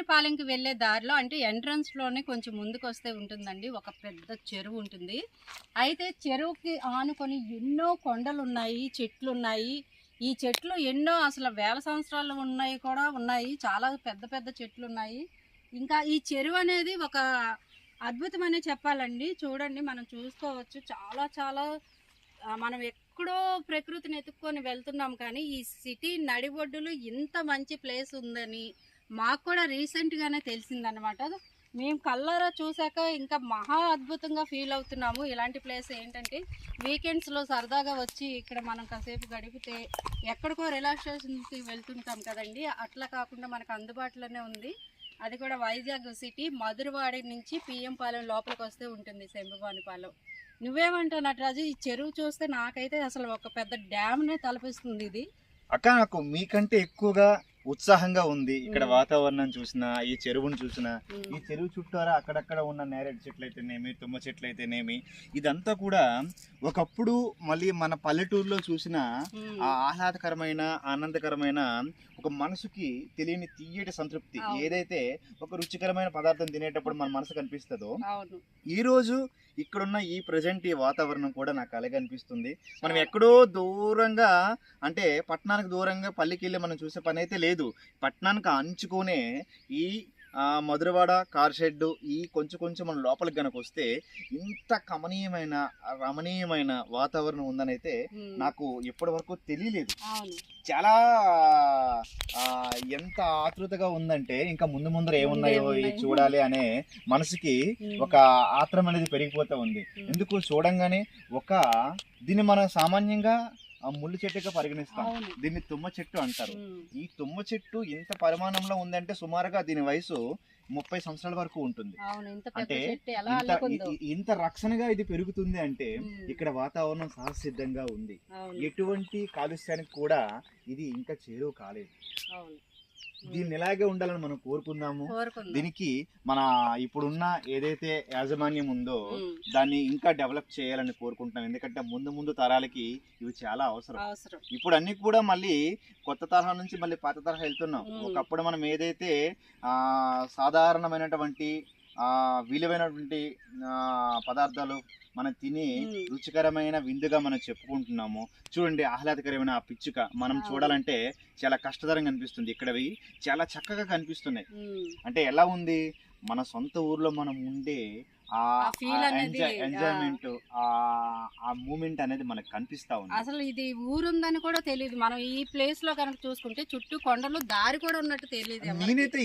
సింగవానిపాలెంకి వెళ్ళే దారిలో అంటే ఎంట్రన్స్ లోనే కొంచెం ముందుకు వస్తే ఉంటుందండి, ఒక పెద్ద చెరువు ఉంటుంది. అయితే చెరువుకి ఆనుకొని ఎన్నో కొండలు ఉన్నాయి, చెట్లు ఉన్నాయి. ఈ చెట్లు ఎన్నో అసలు వేల సంవత్సరాలు ఉన్నాయి కూడా ఉన్నాయి. చాలా పెద్ద పెద్ద చెట్లు ఉన్నాయి. ఇంకా ఈ చెరువు అనేది ఒక అద్భుతమనే చెప్పాలండి. చూడండి, మనం చూసుకోవచ్చు. చాలా చాలా మనం ఎక్కడో ప్రకృతిని ఎత్తుక్కొని వెళ్తున్నాం, కానీ ఈ సిటీ నడిబొడ్డులు ఇంత మంచి ప్లేస్ ఉందని మాకు కూడా రీసెంట్గానే తెలిసిందనమాట. మేము కళ్ళారా చూశాక ఇంకా మహా అద్భుతంగా ఫీల్ అవుతున్నాము. ఇలాంటి ప్లేస్ ఏంటంటే వీకెండ్స్లో సరదాగా వచ్చి ఇక్కడ మనం కాసేపు గడిపితే ఎక్కడికో రిలాక్సేషన్కి వెళ్తుంటాం కదండి, అట్లా కాకుండా మనకు అందుబాటులోనే ఉంది. అది కూడా వైజాగ్ సిటీ మధురవాడి నుంచి పిఎం పాలెం లోపలికి వస్తే ఉంటుంది సింగవానిపాలెం. నువ్వేమంటావు నటరాజు? ఈ చెరువు చూస్తే నాకైతే అసలు ఒక పెద్ద డ్యామ్నే తలపిస్తుంది ఇది. అక్క, నాకు మీకంటే ఎక్కువగా ఉత్సాహంగా ఉంది ఇక్కడ వాతావరణం చూసినా, ఈ చెరువును చూసినా. ఈ చెరువు చుట్టారా అక్కడక్కడ ఉన్న నేరేడు చెట్లు అయితేనేమి, తుమ్మ చెట్లు అయితేనేమి, ఇదంతా కూడా ఒకప్పుడు మళ్ళీ మన పల్లెటూరులో చూసిన ఆ ఆహ్లాదకరమైన ఆనందకరమైన ఒక మనసుకి తెలియని తీయటి సంతృప్తి ఏదైతే ఒక రుచికరమైన పదార్థం తినేటప్పుడు మన మనసు కనిపిస్తుందో, ఈ రోజు ఇక్కడున్న ఈ ప్రజెంట్ ఈ వాతావరణం కూడా నాకు అలాగే అనిపిస్తుంది. మనం ఎక్కడో దూరంగా అంటే పట్టణానికి దూరంగా పల్లెకి వెళ్ళి మనం చూసే పని అయితే లేదు. పట్టణానికి అంచుకునే ఈ మధురవాడ కార్ షెడ్ ఈ కొంచెం మనం లోపలికి గనక వస్తే ఇంత కమనీయమైన రమణీయమైన వాతావరణం ఉందని అయితే నాకు ఇప్పటి వరకు తెలియలేదు. చాలా ఎంత ఆతృతగా ఉందంటే ఇంకా ముందర ఏమున్నాయో చూడాలి అనే మనసుకి ఒక ఆత్రం అనేది పెరిగిపోతూ ఉంది. ఎందుకు చూడంగానే దీన్ని మనం సామాన్యంగా ముళ్ళు చెట్టుగా పరిగణిస్తాం. దీన్ని తుమ్మ చెట్టు అంటారు. ఈ తుమ్మ చెట్టు ఇంత పరిమాణంలో ఉందంటే సుమారుగా దీని వయసు 30 సంవత్సరాల వరకు ఉంటుంది. అంటే ఇంత రక్షణగా ఇది పెరుగుతుంది అంటే ఇక్కడ వాతావరణం సహసిద్ధంగా ఉంది. ఎటువంటి కాలుష్యానికి కూడా ఇది ఇంకా చేరువ కాలేదు. దీన్ని ఇలాగే ఉండాలని మనం కోరుకుందాము. దీనికి మన ఇప్పుడున్న ఏదైతే యాజమాన్యం ఉందో దాన్ని ఇంకా డెవలప్ చేయాలని కోరుకుంటున్నాం. ఎందుకంటే ముందు తరాలకి ఇవి చాలా అవసరం. ఇప్పుడు అన్ని కూడా మళ్ళీ కొత్త తరహా నుంచి మళ్ళీ పాత తరహా వెళ్తున్నాం. ఒకప్పుడు మనం ఏదైతే సాధారణమైనటువంటి విలువైనటువంటి పదార్థాలు మనం తిని రుచికరమైన విందుగా మనం చెప్పుకుంటున్నాము. చూడండి, ఆహ్లాదకరమైన ఆ పిచ్చుక మనం చూడాలంటే చాలా కష్టతరంగా అనిపిస్తుంది. ఇక్కడవి చాలా చక్కగా కనిపిస్తున్నాయి. అంటే ఎలా ఉంది, మన సొంత ఊర్లో మనం ఉండే ఆ ఎంజాయ్మెంట్, ఆ మూమెంట్ అనేది మనకు కనిపిస్తా ఉంది. అసలు ఇది ఊరుందని కూడా తెలియదు. మనం ఈ ప్లేస్ లో కనుక చూసుకుంటే చుట్టూ కొండలు, దారి కూడా ఉన్నట్టు తెలియదు. నేనైతే